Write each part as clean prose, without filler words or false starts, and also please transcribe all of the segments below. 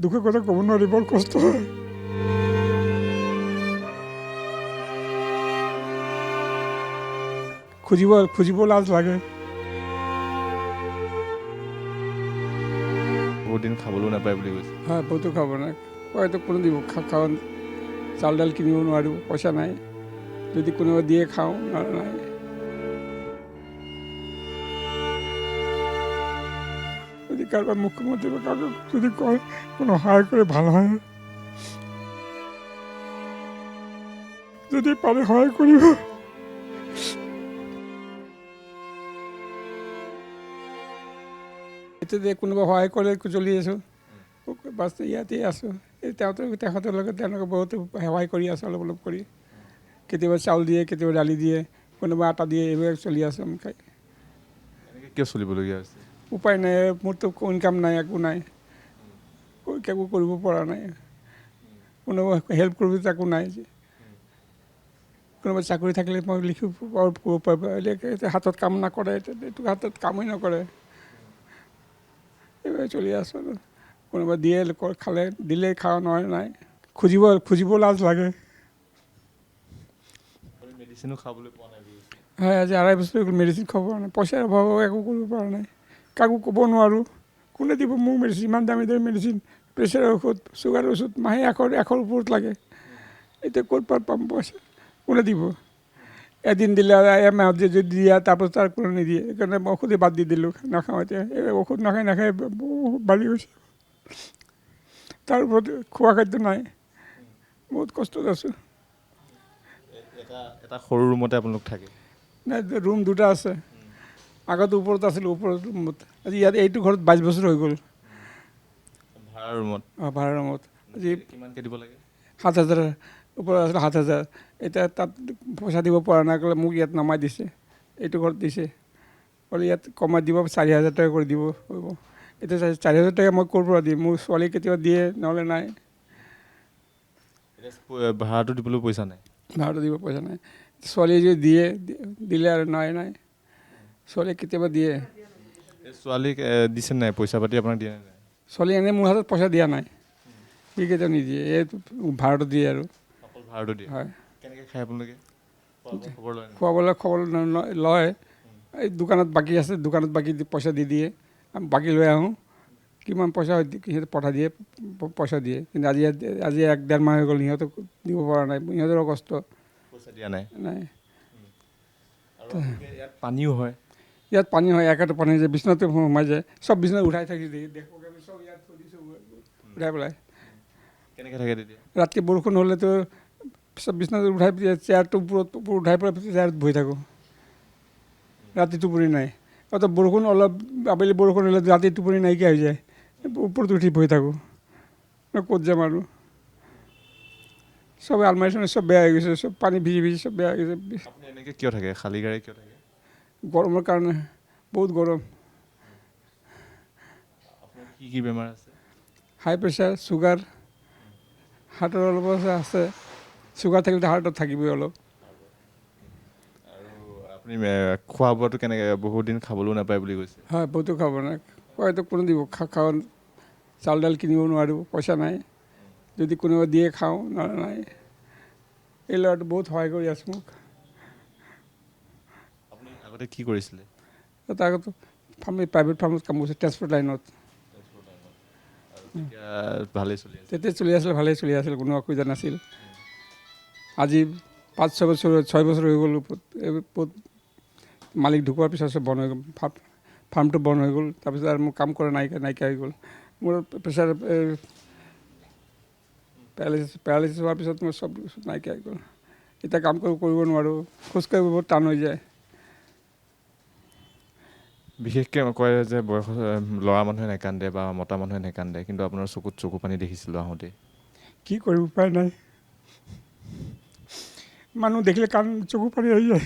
দুখেৰ কথা কব নোৱাৰি বৰ কষ্ট হয়। খুজিব লাজ লাগে। বহুত দিন খাবলৈও নাপায় বুলি কৈছে। হয়, বহুতো খাব নাই, হয়তো কোনো দিব খাওঁ, চাউল দাইল কিনিব নোৱাৰোঁ, পইচা নাই, যদি কোনোবা দিয়ে খাওঁ, নাই। যদি কাৰোবাৰ মুখ্যমন্ত্ৰী বা কাৰোবাক যদি কয় কোনো সহায় কৰি ভাল হয়, যদি পাৰে সহায় কৰিব। এতিয়া কোনোবা সহায় কৰে চলি আছোঁ, বাছ ইয়াতেই আছোঁ। এই তেখেতৰ লগত তেওঁলোকে বহুতো সহায় কৰি আছে, অলপ অলপ কৰি। কেতিয়াবা চাউল দিয়ে, কেতিয়াবা দালি দিয়ে, কোনোবা আটা দিয়ে, এইবিলাক চলি আছোঁ আমি খাই। এনেকৈ কিয় চলিবলগীয়া হৈছে? উপায় নাই, মোৰতো ইনকাম নাই, একো নাই, একো কৰিব পৰা নাই। কোনোবা হেল্প কৰিব তাকো নাই। কোনোবা চাকৰি থাকিলে মই লিখিব পাৰিব, হাতত কাম নকৰে, এইটো হাতত কামেই নকৰে। এইভাবে চলি আছোঁ আৰু। কোনোবা দিয়ে খালে, দিলে খাওঁ, নহয় নাই। খুজিব লাজ লাগে। মেডিচিনো খাবলৈ পোৱা নাই বুলি কৈছে। হয়, আজি 2.5 বছৰ মেডিচিন খাব পৰা নাই, পইচাৰ অভাৱ, একো কৰিব পৰা নাই, কাকো ক'ব নোৱাৰোঁ। কোনে দিব মোক মেডিচিন, ইমান দামী দামী মেডিচিন, প্ৰেছাৰৰ ঔষধ, চুগাৰৰ ঔষধ, মাহে 100ৰ ওপৰত লাগে। এতিয়া ক'ৰ পৰা পাম পইচা, কোনে দিব? এদিন দিলে, এমাহত যদি দিয়ে, তাৰপাছত আৰু কোনো নিদিয়ে। সেইকাৰণে মই ঔষধে বাদ দি দিলোঁ, নাখাওঁ এতিয়া। এই ঔষধ নাখাই বহুত বাঢ়ি গৈছে। তাৰ ওপৰত খোৱা খাদ্য নাই, বহুত কষ্টত আছোঁ। এটা সৰু ৰুমতে আপোনালোক থাকে? নাই, ৰুম 2টা আছে। আগতে ওপৰত আছিলোঁ, ওপৰত ৰুমত। আজি ইয়াত এইটো ঘৰত 22 বছৰ হৈ গ'ল। ভাড়া ৰুমত? অঁ, ভাড়া ৰুমত। আজি কিমানকৈ দিব লাগে? 7,000, ওপৰত আছিলে 7,000। এতিয়া তাত পইচা দিব পৰা নাই কাৰণে মোক ইয়াত নমাই দিছে, এইটো ঘৰত দিছে। ক'লে ইয়াত কমাই দিব, 4,000 টকা কৰি দিব কৰিব। এতিয়া 4,000 টকা মই ক'ৰ পৰা দিম? মোৰ ছোৱালী কেতিয়াবা দিয়ে, নহ'লে নাই। এতিয়া ভাড়াটো দিবলৈও পইচা নাই? ভাড়াটো দিব পইচা নাই। ছোৱালীয়ে যদি দিয়ে, দিলে আৰু নাই। ছোৱালীয়ে কেতিয়াবা দিয়ে। ছোৱালীক দিছে নাই, পইচা পাতি আপোনাক দিয়ে নাই? ছোৱালী এনেই মোৰ হাতত পইচা দিয়া নাই, সি কেতিয়াও নিদিয়ে, এই ভাড়াটো দিয়ে আৰু। অকল ভাড়াটো দিয়ে? হয়। কেনেকৈ খায় আপোনালোকে? খবৰ লয়? খোৱাবলৈ খবৰ লয়। এই দোকানত বাকী আছে, দোকানত বাকী পইচা দি দিয়ে, বাকী লৈ আহোঁ। কিমান পইচা সিহঁতে পঠাই দিয়ে, পইচা দিয়ে। কিন্তু আজি 1-1.5 মাহ হৈ গ'ল, সিহঁতক দিব পৰা নাই, সিহঁতৰো কষ্ট। পইচা দিয়া নাই? নাই। আৰু ইয়াত পানীও হয়? ইয়াত পানী হয়, একেটা পানী যায়, বিচনাতে সোমাই যায়, চব বিচনা উঠাই থাকি দিয়ে, চব ইয়াত থৈ দিছোঁ উঠাই পেলাই। কেনেকৈ থাকে তেতিয়া? ৰাতি বৰষুণ হ'লেতো চব বিচনাতে উঠাই পেলাই, চেয়াৰটো ওপৰত উঠাই পেলাই চেয়াৰত বহি থাকোঁ। ৰাতি টোপনি নাই। বৰষুণ অলপ, আবেলি বৰষুণ হ'লে ৰাতি টোপনি নাইকিয়া হৈ যায়, ওপৰত উঠি বহি থাকোঁ। ক'ত যাম আৰু? চব আলমাৰী চালমাৰী চব বেয়া হৈ গৈছে, চব পানী ভিজি ভিজি চব বেয়া হৈ গৈছে। আপুনি এনেকৈ কিয় থাকে, খালী গাড়ী কিয় থাকে? গৰমৰ কাৰণে, বহুত গৰম। আপোনাৰ কি বেমাৰ আছে? হাই প্ৰেছাৰ, চুগাৰ, হাৰ্টৰ অলপ আছে। চুগাৰ থাকিলেতো হাৰ্টত থাকিবই অলপ। আৰু আপুনি খোৱা বোৱাটো কেনেকৈ, বহুত দিন খাবলৈও নাপায় বুলি কৈছে? হয়, বহুতো খাব নাই, হয়তো কোনো দিব খাওঁ, চাউল দাইল কিনিব নোৱাৰোঁ, পইচা নাই, যদি কোনোবা দিয়ে খাওঁ, নহ'লে নাই। এই ল'ৰাটো বহুত সহায় কৰি আছে মোক। আপুনি আগতে কি কৰিছিলে? তাৰ আগতে প্ৰাইভেট ফাৰ্মত কাম কৰিছে, ট্ৰেন্সপৰ্ট লাইনত। তেতিয়া ভালেই চলি আছে? তেতিয়া চলি আছিলে, ভালেই চলি আছিল, কোনো অসুবিধা নাছিল। আজি 5-6 বছৰ, 6 বছৰ হৈ গ'ল, মালিক ঢুকোৱাৰ পিছত চব বন্ধ হৈ গ'ল, ফাৰ্মটো বন্ধ হৈ গ'ল। তাৰপিছত আৰু মোৰ কাম কৰা নাইকিয়া হৈ গ'ল। মোৰ প্ৰেছাৰ পেৰালাইচিছ হোৱাৰ পিছত মোৰ চব নাইকিয়া হৈ গ'ল। এতিয়া কাম কৰিব নোৱাৰোঁ, খোজকাঢ়িব বহুত টান হৈ যায়। বিশেষকৈ কয় যে বয়স ল'ৰা মানুহে নেকান্দে বা মতা মানুহে নেকান্দে, কিন্তু আপোনাৰ চকুত চকু পানী দেখিছিলোঁ আহোঁতে। কি কৰিম, উপায় নাই। মানুহ দেখিলে চকু পানী আহি যায়।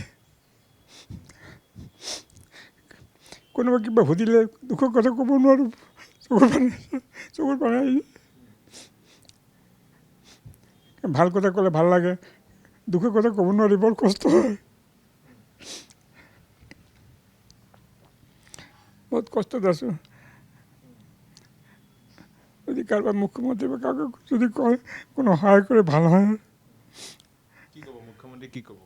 কোনোবা কিবা সুধিলে দুখৰ কথা ক'ব নোৱাৰোঁ, চকুৰ পানী আহি যায়। ভাল কথা ক'লে ভাল লাগে, দুখৰ কথা ক'ব নোৱাৰি, বৰ কষ্ট হয়। বহুত কষ্টত আছোঁ। যদি কাৰোবাৰ মুখ্যমন্ত্ৰী বা কাৰোবাক যদি কয় কোনো সহায় কৰে ভাল হয়। কি ক'ব মুখ্যমন্ত্ৰী কি ক'ব?